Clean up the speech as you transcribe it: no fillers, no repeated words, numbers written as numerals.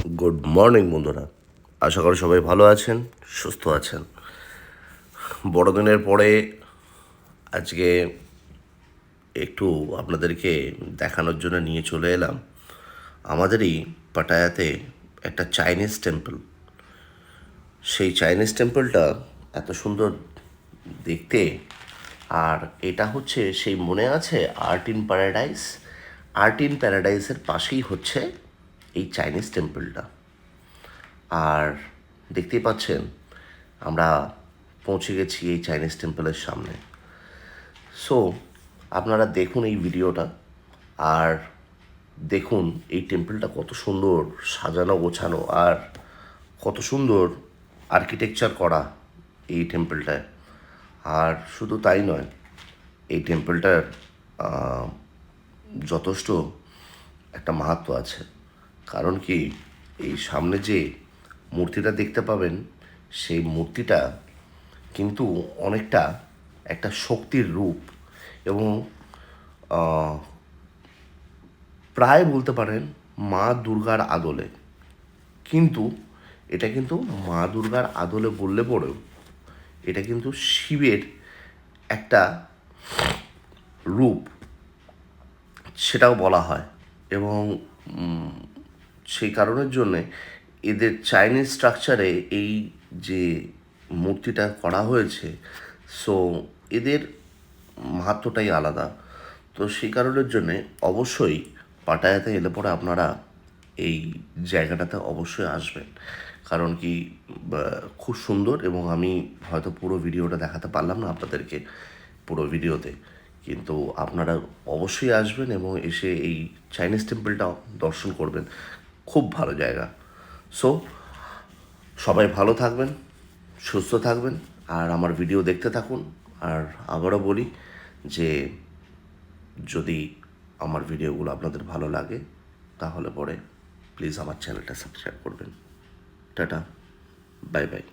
Good morning বন্ধুরা, আশা করি সবাই ভালো আছেন, সুস্থ আছেন। বড়দিনের পরে আজকে একটু আপনাদেরকে দেখানোর জন্য নিয়ে চলে এলাম আমাদেরই পাটায়াতে একটা চাইনিজ টেম্পল। সেই চাইনিজ টেম্পলটা এত সুন্দর দেখতে, আর এটা হচ্ছে সেই মনে আছে art in paradise. Art in প্যারাডাইসের পাশেই হচ্ছে এই চাইনিজ টেম্পলটা। আর দেখতেই পাচ্ছেন আমরা পৌঁছে গেছি এই চাইনিজ টেম্পলের সামনে। সো আপনারা দেখুন এই ভিডিওটা, আর দেখুন এই টেম্পলটা কত সুন্দর সাজানো গোছানো, আর কত সুন্দর আর্কিটেকচার করা এই টেম্পলটায়। আর শুধু তাই নয়, এই টেম্পলটার যথেষ্ট একটা মাহাত্ম্য আছে। কারণ কি, এই সামনে যে মূর্তিটা দেখতে পাবেন, সেই মূর্তিটা কিন্তু অনেকটা একটা শক্তির রূপ, এবং প্রায় বলতে পারেন মা দুর্গার আদলে। কিন্তু এটা কিন্তু মা দুর্গার আদলে বললে পরেও এটা কিন্তু শিবের একটা রূপ, সেটাও বলা হয়। এবং সেই কারণের জন্যে এদের চাইনিজ স্ট্রাকচারে এই যে মূর্তিটা করা হয়েছে, সো এদের মাহাত্ম্যটাই আলাদা। তো সেই কারণের জন্যে অবশ্যই পাটায়াতে এলে পরে আপনারা এই জায়গাটাতে অবশ্যই আসবেন। কারণ কি, খুব সুন্দর। এবং আমি হয়তো পুরো ভিডিওটা দেখাতে পারলাম না আপনাদেরকে পুরো ভিডিওতে, কিন্তু আপনারা অবশ্যই আসবেন এবং এসে এই চাইনিজ টেম্পলটা দর্শন করবেন। খুব ভালো জায়গা। সো সবাই ভালো থাকবেন, সুস্থ থাকবেন, আর আমার ভিডিও দেখতে থাকুন। আর আবারও বলি যে যদি আমার ভিডিওগুলো আপনাদের ভালো লাগে, তাহলে পরে প্লিজ আমার চ্যানেলটা সাবস্ক্রাইব করবেন। Tata, bye bye.